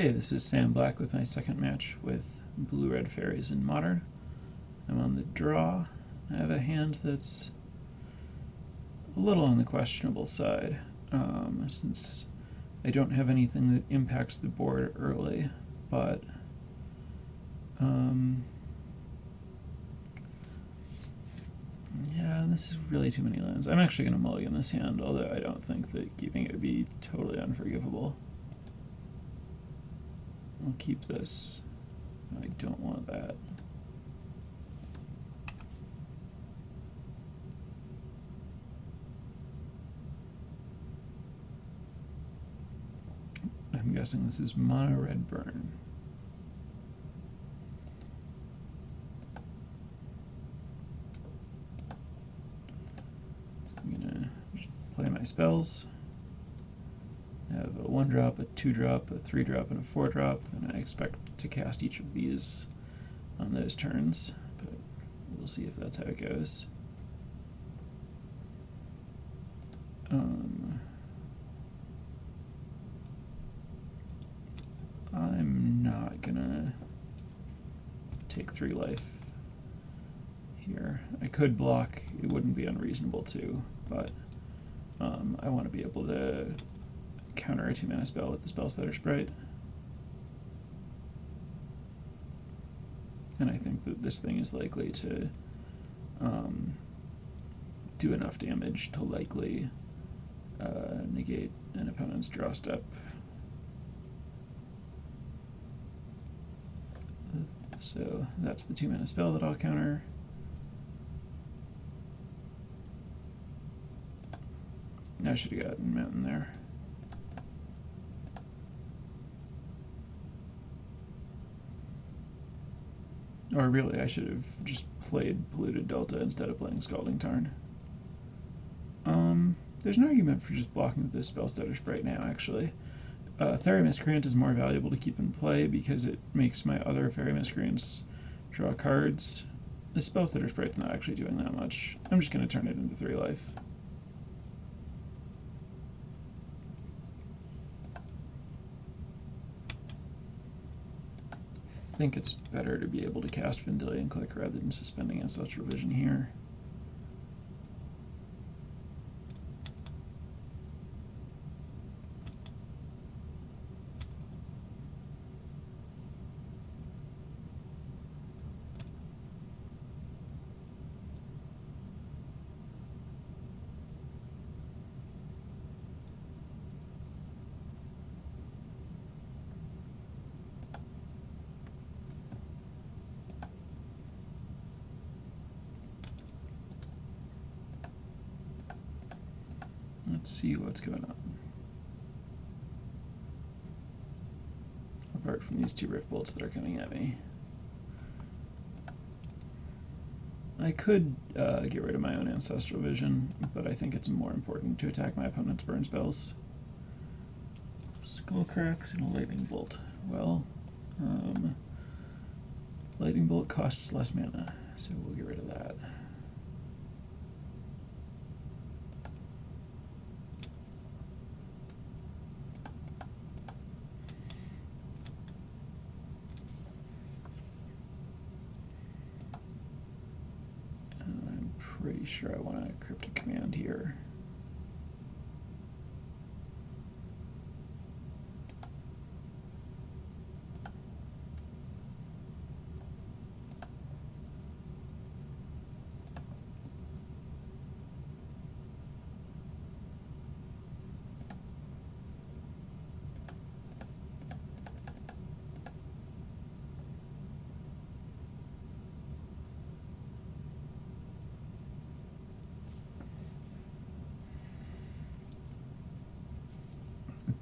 Hey, this is Sam Black with my second match with Blue-Red Fairies in Modern. I'm on the draw. I have a hand that's a little on the questionable side, since I don't have anything that impacts the board early, but yeah, this is really too many lands. I'm actually going to mulligan this hand, although I don't think that keeping it would be totally unforgivable. I'll keep this. I don't want that. I'm guessing this is mono red burn. So I'm gonna just play my spells. I have a 1-drop, a 2-drop, a 3-drop, and a 4-drop, and I expect to cast each of these on those turns, but we'll see if that's how it goes. I'm not gonna take 3 life here. I could block, it wouldn't be unreasonable to, but I want to be able to counter a 2-mana spell with the Spellstutter Sprite. And I think that this thing is likely to do enough damage to likely negate an opponent's draw step. So that's the 2-mana spell that I'll counter. I should have gotten Mountain there. Or really, I should have just played Polluted Delta instead of playing Scalding Tarn. There's an argument for just blocking with this Spellstutter Sprite now, actually. Fairy Miscreant is more valuable to keep in play because it makes my other Fairy Miscreants draw cards. The Spellstutter Sprite's not actually doing that much. I'm just going to turn it into 3 life. I think it's better to be able to cast Vendilion Click rather than suspending Ancestral Vision here. Let's see what's going on. Apart from these 2 Rift Bolts that are coming at me. I could get rid of my own Ancestral Vision, but I think it's more important to attack my opponent's burn spells. Skull Cracks and a Lightning Bolt. Well, Lightning Bolt costs less mana, so we'll get rid of that. Pretty sure I want a Cryptic Command here.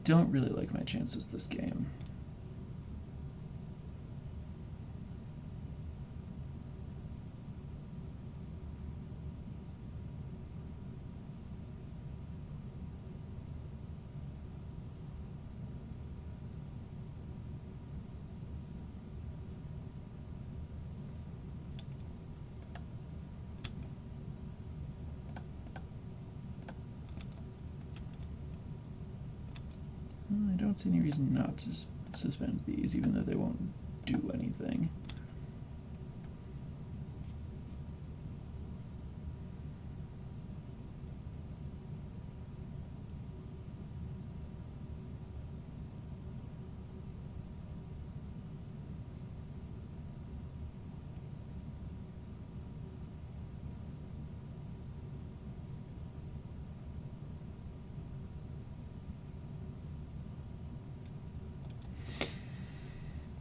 Don't really like my chances this game. I don't see any reason not to suspend these, even though they won't do anything.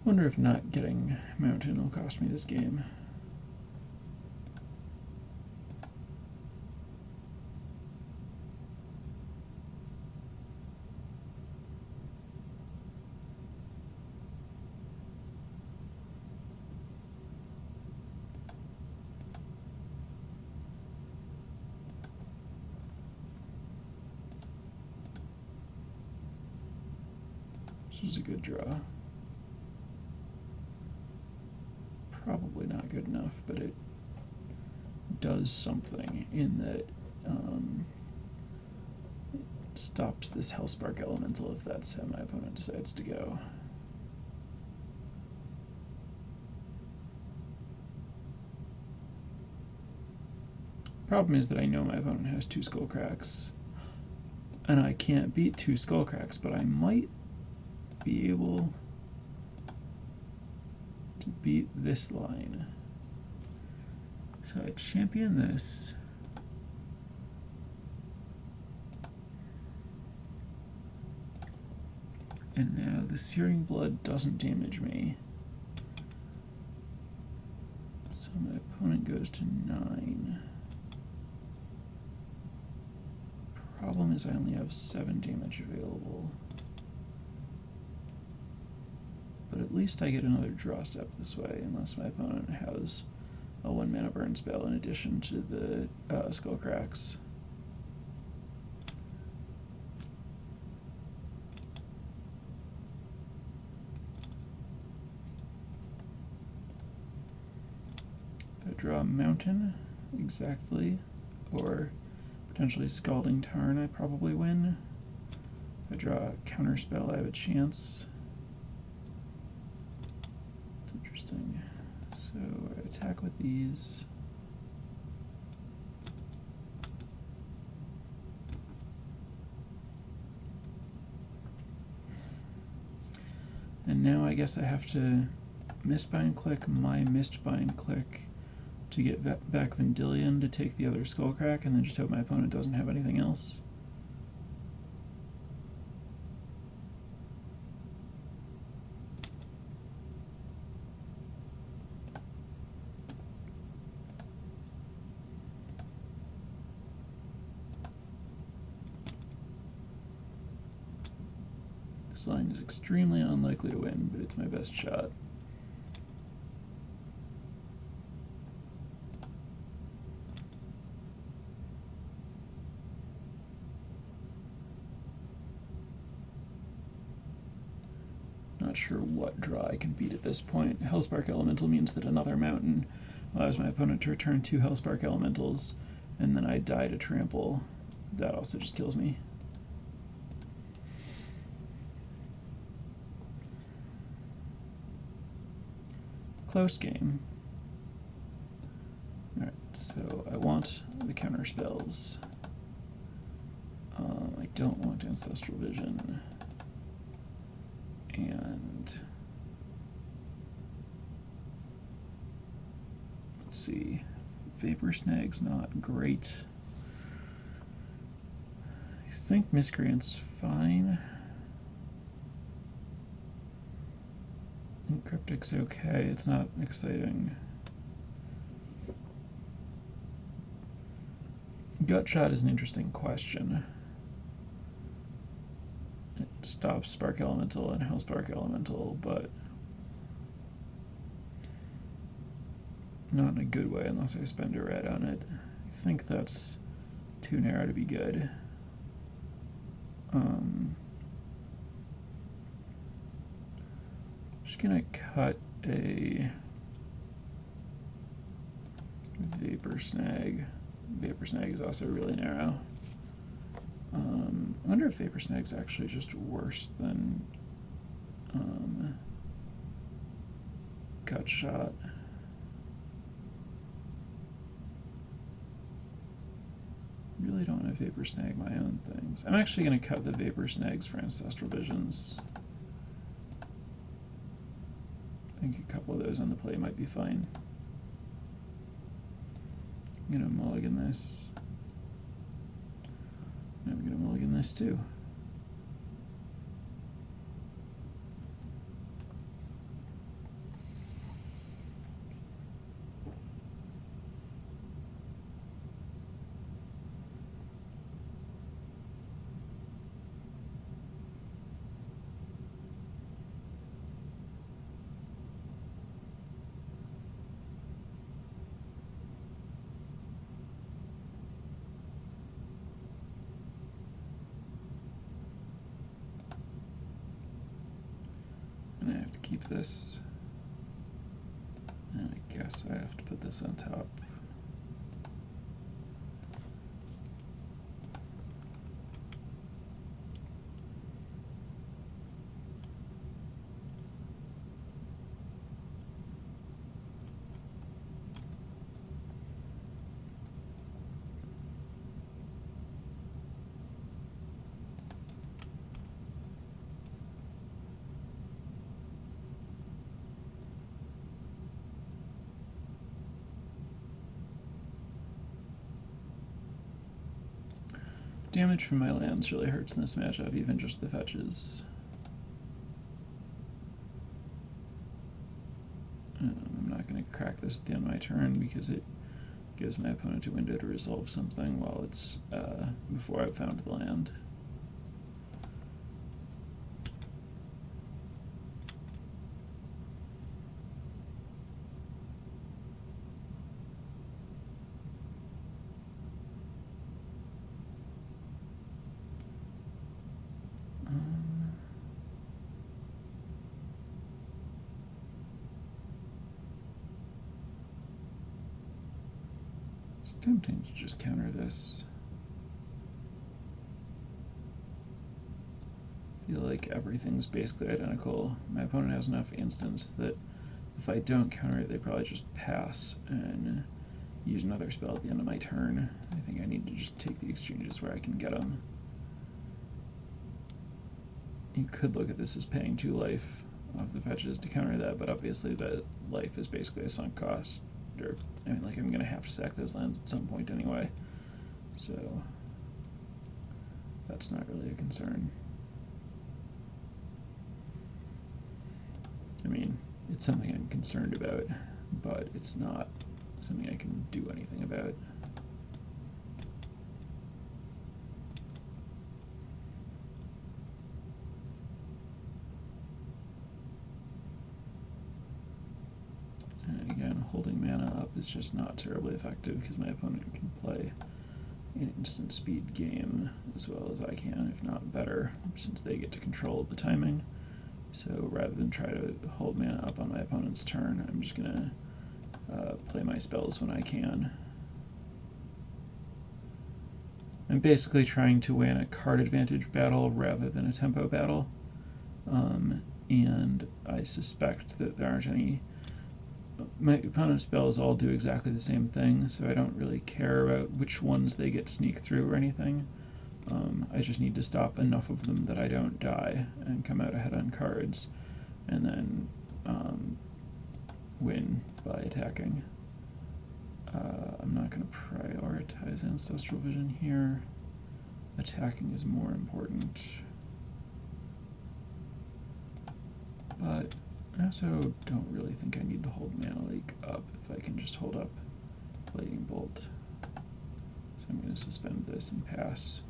Wonder if not getting Mountain will cost me this game. This was a good draw. Probably not good enough, but it does something in that it stops this Hellspark Elemental if that's how my opponent decides to go. Problem is that I know my opponent has 2 Skullcracks, and I can't beat 2 Skullcracks, but I might be able to beat this line. So I champion this. And now the Searing Blood doesn't damage me. So my opponent goes to 9. Problem is I only have 7 damage available. But at least I get another draw step this way, unless my opponent has a 1-mana burn spell in addition to the Skullcracks. If I draw a Mountain, exactly, or potentially Scalding Tarn, I probably win. If I draw a Counterspell, I have a chance. It's interesting. So I attack with these. And now I guess I have to Mistbind click my Mistbind click to get back Vendilion to take the other Skullcrack, and then just hope my opponent doesn't have anything else. This line is extremely unlikely to win, but it's my best shot. Not sure what draw I can beat at this point. Hellspark Elemental means that another Mountain allows my opponent to return 2 Hellspark Elementals, and then I die to trample. That also just kills me. Close game. Alright, so I want the counter spells. I don't want Ancestral Vision. And let's see, Vapor Snag's not great. I think Miscreant's fine. And Cryptic's okay, it's not exciting. Gutshot is an interesting question. It stops Spark Elemental and Hellspark Elemental, but not in a good way unless I spend a red on it. I think that's too narrow to be good. Just gonna cut a Vapor Snag. Vapor Snag is also really narrow. I wonder if Vapor Snag's actually just worse than Gut shot. Really don't want to vapor snag my own things. I'm actually going to cut the vapor snags for Ancestral Visions. I think a couple of those on the play might be fine. I'm going to mulligan this. And I'm going to mulligan this too. And I have to keep this. And I guess I have to put this on top. Damage from my lands really hurts in this matchup, even just the fetches. I'm not going to crack this at the end of my turn because it gives my opponent a window to resolve something while it's before I've found the land. It's tempting to just counter this. I feel like everything's basically identical. My opponent has enough instants that if I don't counter it, they probably just pass and use another spell at the end of my turn. I think I need to just take the exchanges where I can get them. You could look at this as paying 2 life off the fetches to counter that, but obviously that life is basically a sunk cost. Or, I mean, like, I'm going to have to sack those lands at some point anyway. So that's not really a concern. I mean, it's something I'm concerned about, but it's not something I can do anything about. And again, holding mana up is just not terribly effective because my opponent can play an instant speed game as well as I can, if not better, since they get to control the timing. So rather than try to hold mana up on my opponent's turn, I'm just going to play my spells when I can. I'm basically trying to win a card advantage battle rather than a tempo battle, and I suspect that there aren't any. My opponent's spells all do exactly the same thing, so I don't really care about which ones they get to sneak through or anything. I just need to stop enough of them that I don't die and come out ahead on cards, and then win by attacking. I'm not going to prioritize Ancestral Vision here. Attacking is more important. But I also don't really think I need to hold Mana Leak up if I can just hold up Lightning Bolt. So I'm going to suspend this and pass.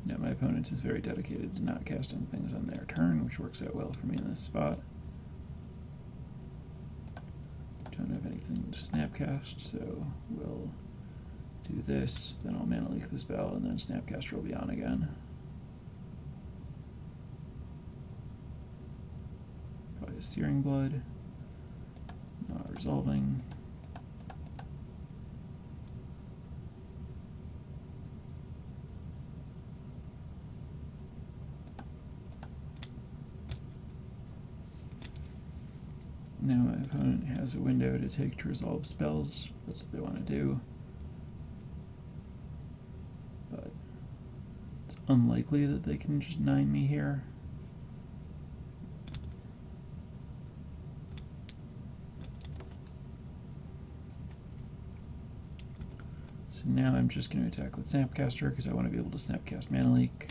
Yeah, my opponent is very dedicated to not casting things on their turn, which works out well for me in this spot. Don't have anything to snapcast, so we'll do this, then I'll Mana Leak the spell, and then Snapcaster will be on again. Probably a Searing Blood. resolving. Now my opponent has a window to take to resolve spells. That's what they want to do. But it's unlikely that they can just 9 me here. So now I'm just going to attack with Snapcaster because I want to be able to Snapcast Mana Leak.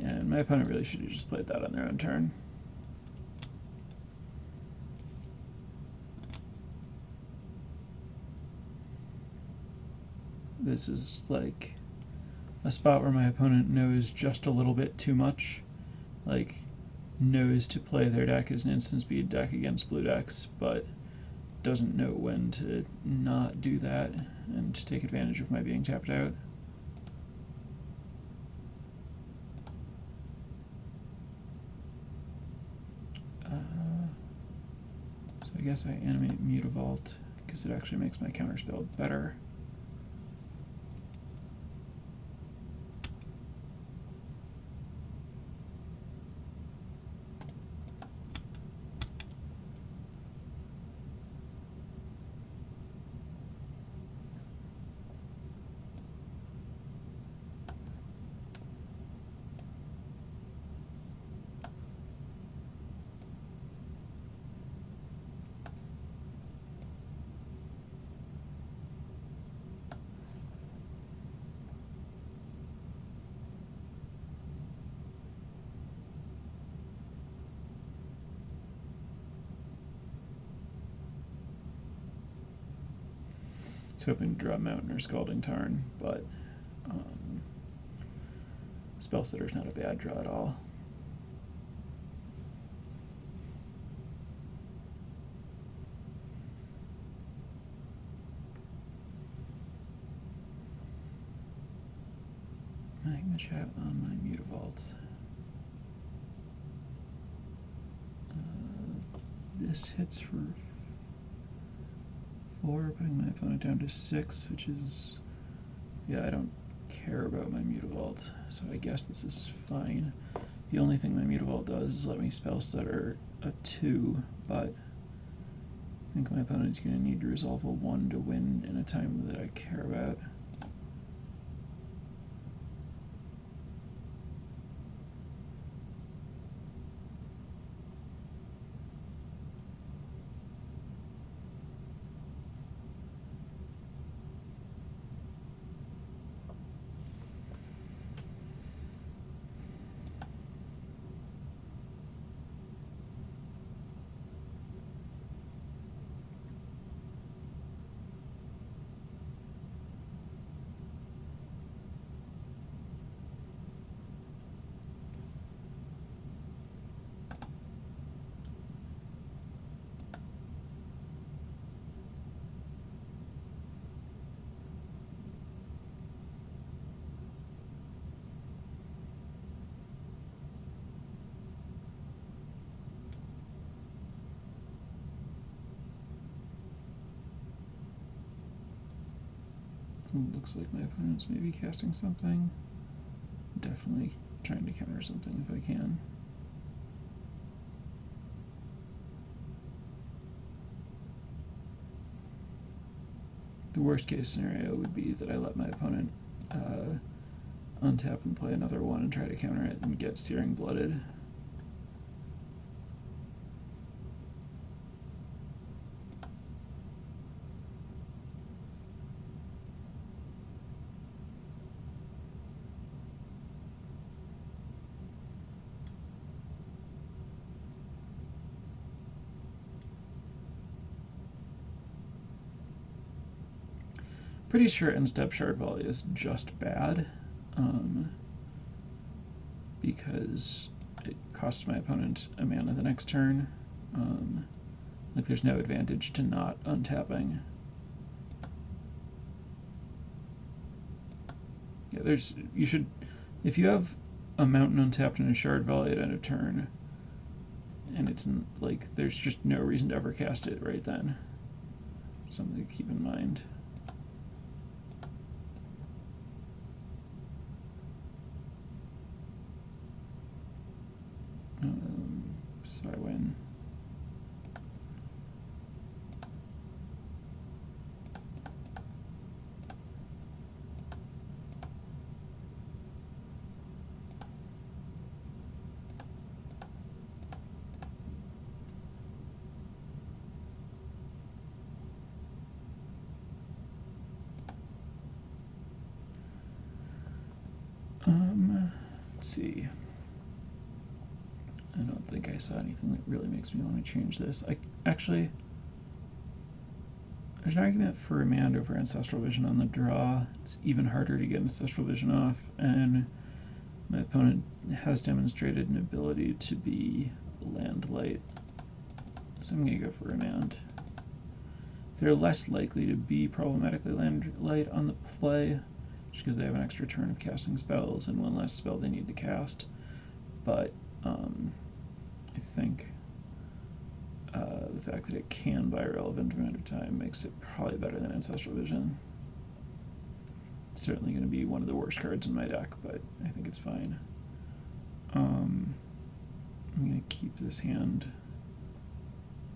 And my opponent really should have just played that on their own turn. This is like a spot where my opponent knows just a little bit too much. Like, knows to play their deck as an instant speed deck against blue decks, but doesn't know when to not do that and to take advantage of my being tapped out. So I guess I animate Mutavault because it actually makes my counterspell better. I was hoping to draw Mountain or Scalding Tarn, but Spellsitter's not a bad draw at all. Magma Chat on my Mutavault. This hits for 4, putting my opponent down to 6, which is, yeah, I don't care about my Mutavault, so I guess this is fine. The only thing my Mutavault does is let me Spellstutter a 2, but I think my opponent's going to need to resolve a 1 to win in a time that I care about. Looks like my opponent's maybe casting something. Definitely trying to counter something if I can. The worst case scenario would be that I let my opponent untap and play another one and try to counter it and get Searing Blooded. Pretty sure end-step Shard Volley is just bad, because it costs my opponent a mana the next turn. Like there's no advantage to not untapping. Yeah, you should, if you have a mountain untapped and a Shard Volley at end of turn, and it's like there's just no reason to ever cast it right then. Something to keep in mind. So I win. Let's see. I don't think I saw anything that really makes me want to change this. Actually, there's an argument for Remand over Ancestral Vision on the draw. It's even harder to get Ancestral Vision off, and my opponent has demonstrated an ability to be land light. So I'm going to go for Remand. They're less likely to be problematically land light on the play, just because they have an extra turn of casting spells and one less spell they need to cast. But I think the fact that it can buy a relevant amount of time makes it probably better than Ancestral Vision. It's certainly going to be one of the worst cards in my deck, but I think it's fine. I'm going to keep this hand.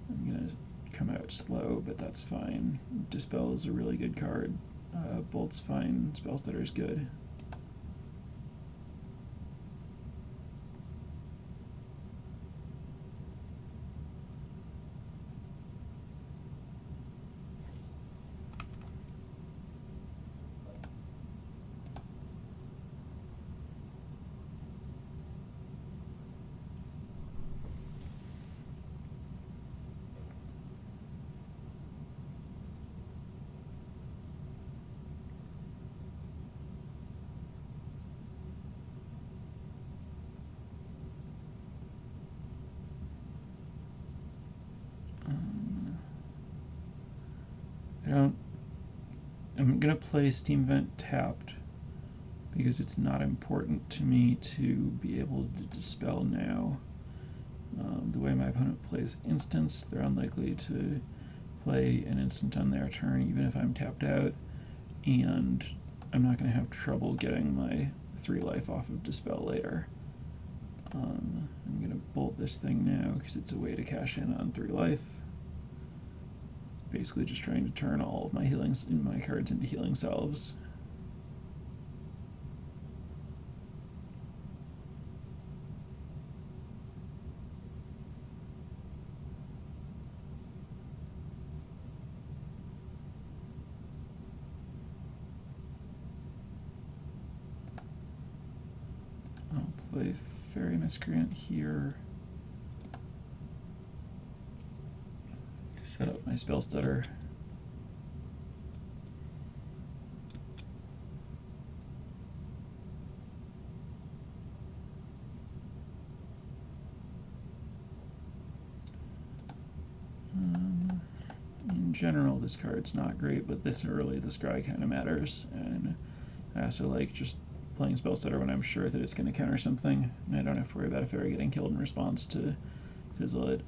I'm going to come out slow, but that's fine. Dispel is a really good card. Bolt's fine. Spellstutter is good. I'm going to play Steam Vent tapped because it's not important to me to be able to dispel now. The way my opponent plays instants, they're unlikely to play an instant on their turn even if I'm tapped out, and I'm not going to have trouble getting my 3 life off of dispel later. I'm going to bolt this thing now because it's a way to cash in on 3 life. Basically just trying to turn all of my cards into healing salves. I'll play Fairy Miscreant here. Set up my spell stutter. In general, this card's not great, but this early, the scry kind of matters, and I also like just playing spell stutter when I'm sure that it's going to counter something, and I don't have to worry about a fairy getting killed in response to fizzle it.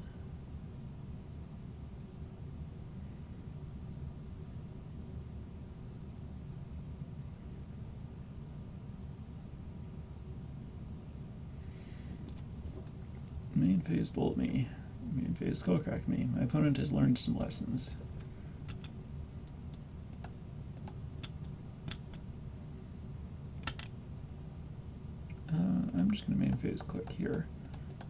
Main phase bolt me. Main phase skullcrack me. My opponent has learned some lessons. I'm just going to main phase click here.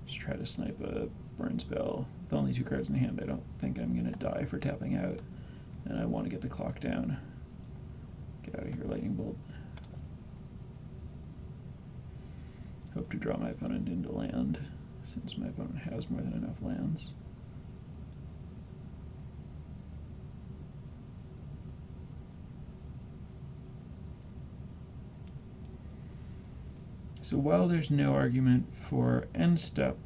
Just try to snipe a burn spell. With only 2 cards in hand, I don't think I'm going to die for tapping out. And I want to get the clock down. Get out of here, lightning bolt. Hope to draw my opponent into land, since my opponent has more than enough lands. So while there's no argument for end step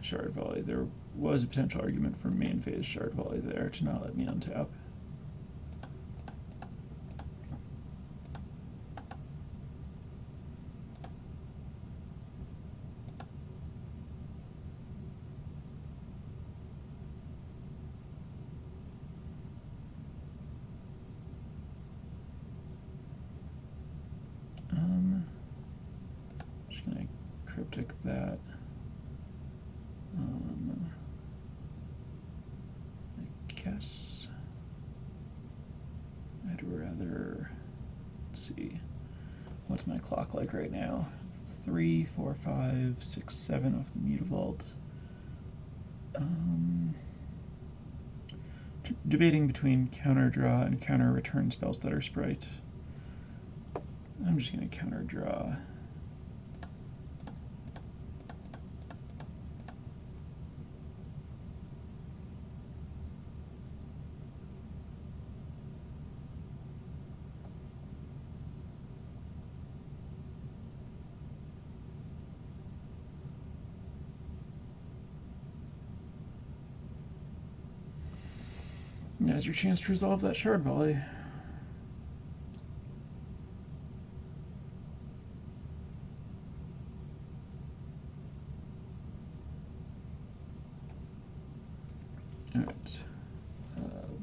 Shard Volley, there was a potential argument for main phase Shard Volley there to not let me untap. Just gonna cryptic that. I guess I'd rather, let's see, what's my clock like right now? 3, 4, 5, 6, 7 off the Mutavault. Debating between counter draw and counter return spells that are Sprite. I'm just going to counter draw. Now's your chance to resolve that Shard Volley. Alright.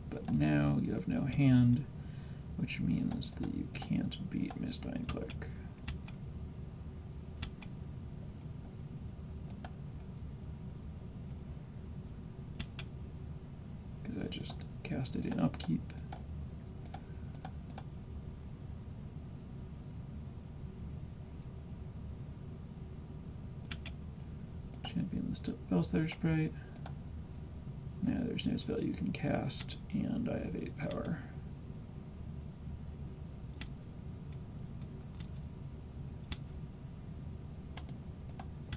But now you have no hand, which means that you can't beat Mistbind Click. Because I just cast it in upkeep. Champion the Spellslayer Sprite. Now there's no spell you can cast, and I have 8 power.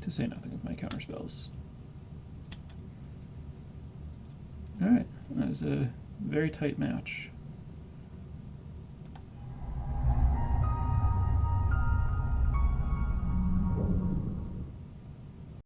To say nothing of my counter spells. Alright, that was a very tight match.